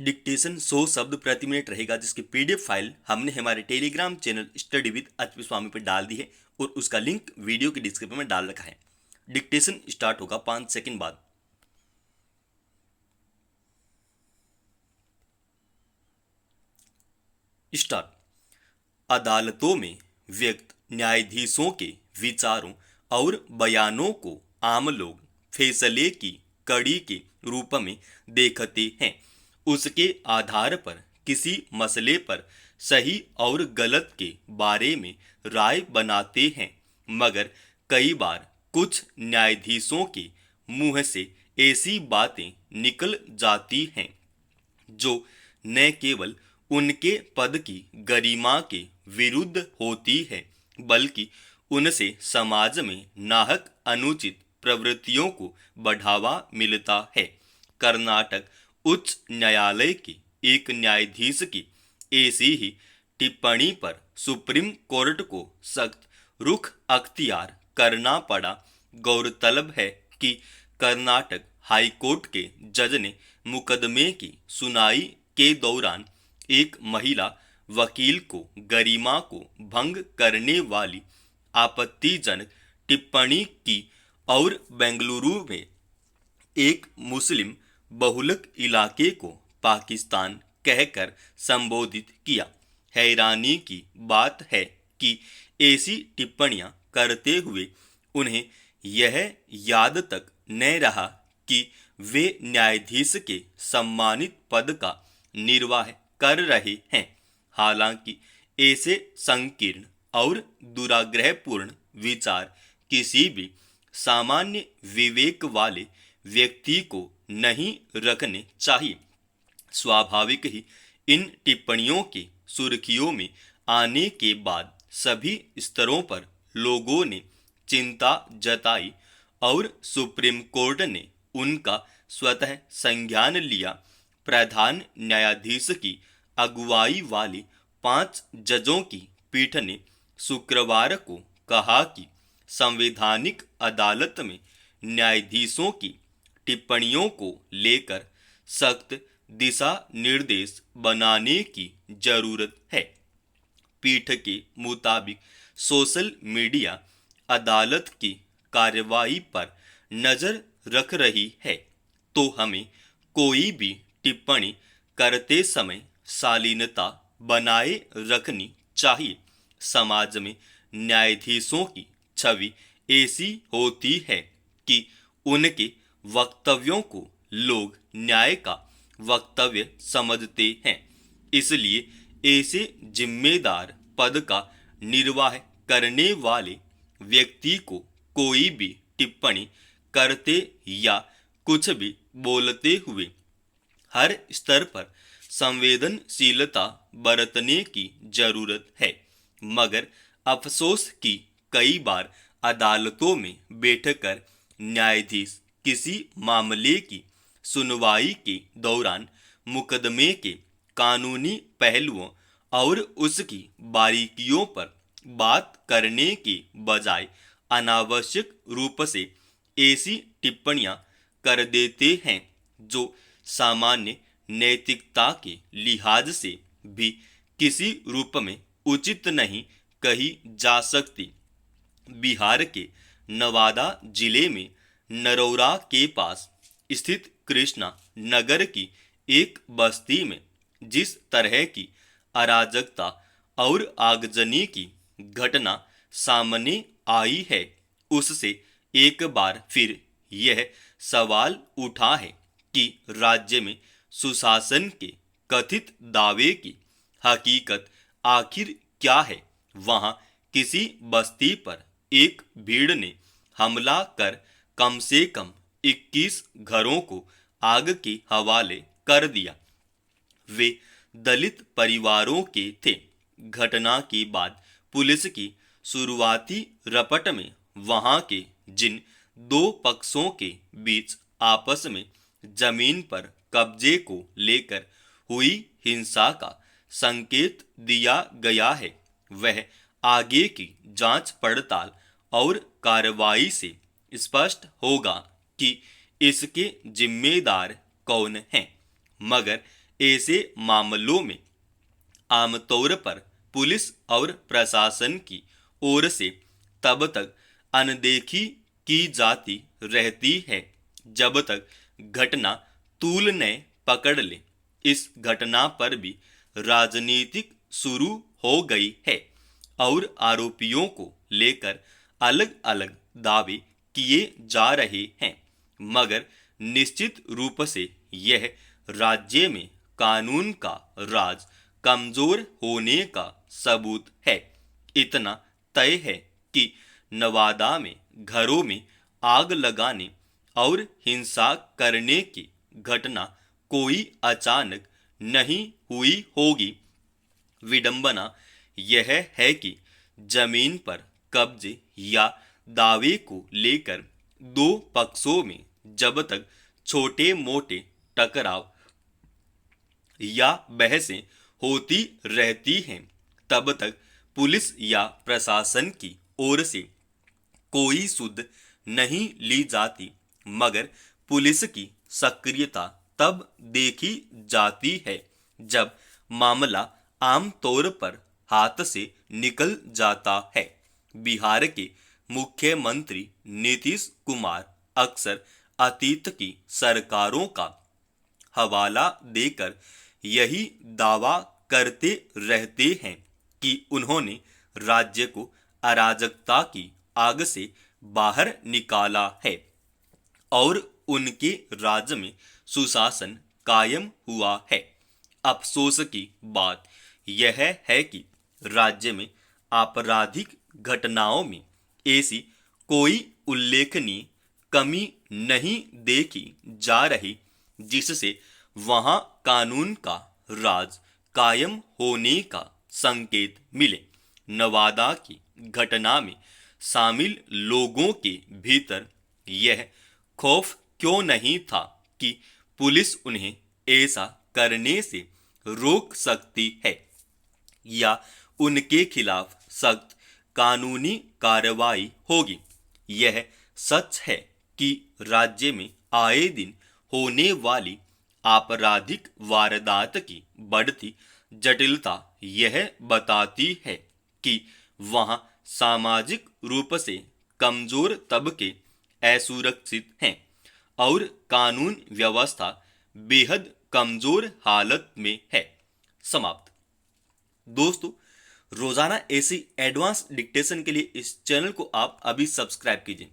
Dictation 100 शब्द प्रति minute रहेगा, जिसकी पीडीएफ फाइल हमने हमारे Telegram channel study with HP Swami पर डाल दी है और उसका लिंक वीडियो के डिस्क्रिप्शन में डाल रखा है। डिक्टेशन स्टार्ट होगा 5 सेकंड बाद। स्टार्ट। अदालतों में व्यक्त न्यायाधीशों के विचारों और बयानों को आम लोग फैसले की कड़ी के रूप में देखते हैं। उसके आधार पर किसी मसले पर सही और गलत के बारे में राय बनाते हैं, मगर कई बार कुछ न्यायाधीशों के मुंह से ऐसी बातें निकल जाती हैं जो न केवल उनके पद की गरिमा के विरुद्ध होती है, बल्कि उनसे समाज में नाहक अनुचित प्रवृत्तियों को बढ़ावा मिलता है। कर्नाटक उच्च न्यायालय के एक न्यायाधीश की ऐसी ही टिप्पणी पर सुप्रीम कोर्ट को सख्त रुख अख्तियार करना पड़ा। गौरतलब है कि कर्नाटक हाई कोर्ट के जज ने मुकदमे की सुनवाई के दौरान एक महिला वकील को गरिमा को भंग करने वाली आपत्तिजनक टिप्पणी की और बेंगलुरु में एक मुस्लिम बहुलक इलाके को पाकिस्तान कहकर संबोधित किया। हैरानी की बात है कि ऐसी टिप्पणियां करते हुए उन्हें यह याद तक न रहा कि वे न्यायाधीश के सम्मानित पद का निर्वाह कर रहे हैं। हालांकि ऐसे संकीर्ण और दुराग्रहपूर्ण विचार किसी भी सामान्य विवेक वाले व्यक्ति को नहीं रखने चाहिए। स्वाभाविक ही इन टिप्पणियों की सुर्खियों में आने के बाद सभी स्तरों पर लोगों ने चिंता जताई और सुप्रीम कोर्ट ने उनका स्वतः संज्ञान लिया। प्रधान न्यायाधीश की अगुवाई वाली 5 जजों की पीठ ने शुक्रवार को कहा कि संवैधानिक अदालत में न्यायाधीशों की टिप्पणियों को लेकर सख्त दिशा निर्देश बनाने की जरूरत है। पीठ के मुताबिक सोशल मीडिया अदालत की कार्रवाई पर नजर रख रही है, तो हमें कोई भी टिप्पणी करते समय शालीनता बनाए रखनी चाहिए। समाज में न्यायाधीशों की छवि ऐसी होती है कि उनके वक्तव्यों को लोग न्याय का वक्तव्य समझते हैं, इसलिए ऐसे जिम्मेदार पद का निर्वाह करने वाले व्यक्ति को कोई भी टिप्पणी करते या कुछ भी बोलते हुए हर स्तर पर संवेदनशीलता बरतने की जरूरत है। मगर अफसोस कि कई बार अदालतों में बैठकर न्यायाधीश किसी मामले की सुनवाई के दौरान मुकदमे के कानूनी पहलुओं और उसकी बारीकियों पर बात करने के बजाय अनावश्यक रूप से ऐसी टिप्पणियां कर देते हैं जो सामान्य नैतिकता के लिहाज से भी किसी रूप में उचित नहीं कही जा सकती। बिहार के नवादा जिले में नरौरा के पास स्थित कृष्णा नगर की एक बस्ती में जिस तरह की अराजकता और आगजनी की घटना सामने आई है, उससे एक बार फिर यह सवाल उठा है कि राज्य में सुशासन के कथित दावे की हकीकत आखिर क्या है। वहां किसी बस्ती पर एक भीड़ ने हमला कर कम से कम 21 घरों को आग के हवाले कर दिया। वे दलित परिवारों के थे। घटना के बाद पुलिस की शुरुआती रपट में वहां के जिन 2 पक्षों के बीच आपस में जमीन पर कब्जे को लेकर हुई हिंसा का संकेत दिया गया है, वह आगे की जांच पड़ताल और कार्रवाई से स्पष्ट होगा कि इसके जिम्मेदार कौन हैं। मगर ऐसे मामलों में आमतौर पर पुलिस और प्रशासन की ओर से तब तक अनदेखी की जाती रहती है जब तक घटना तूल न पकड़ ले। इस घटना पर भी राजनीतिक शुरू हो गई है और आरोपियों को लेकर अलग अलग दावे किए जा रहे हैं, मगर निश्चित रूप से यह राज्य में कानून का राज कमजोर होने का सबूत है। इतना तय है कि नवादा में घरों में आग लगाने और हिंसा करने की घटना कोई अचानक नहीं हुई होगी। विडंबना यह है कि जमीन पर कब्जे या दावे को लेकर दो पक्षों में जब तक छोटे मोटे टकराव या बहसें होती रहती हैं, तब तक पुलिस या प्रशासन की ओर से कोई सुध नहीं ली जाती, मगर पुलिस की सक्रियता तब देखी जाती है जब मामला आमतौर पर हाथ से निकल जाता है। बिहार के मुख्यमंत्री नीतीश कुमार अक्सर अतीत की सरकारों का हवाला देकर यही दावा करते रहते हैं कि उन्होंने राज्य को अराजकता की आग से बाहर निकाला है और उनके राज्य में सुशासन कायम हुआ है। अफसोस की बात यह है कि राज्य में आपराधिक घटनाओं में ऐसी कोई उल्लेखनीय कमी नहीं देखी जा रही जिससे वहां कानून का राज कायम होने का संकेत मिले। नवादा की घटना में शामिल लोगों के भीतर यह खौफ क्यों नहीं था कि पुलिस उन्हें ऐसा करने से रोक सकती है या उनके खिलाफ सख्त कानूनी कार्रवाई होगी। यह सच है कि राज्य में आए दिन होने वाली आपराधिक वारदात की बढ़ती जटिलता यह बताती है कि वहां सामाजिक रूप से कमजोर तबके असुरक्षित हैं और कानून व्यवस्था बेहद कमजोर हालत में है। समाप्त। दोस्तों, रोजाना ऐसी एडवांस डिक्टेशन के लिए इस चैनल को आप अभी सब्सक्राइब कीजिए।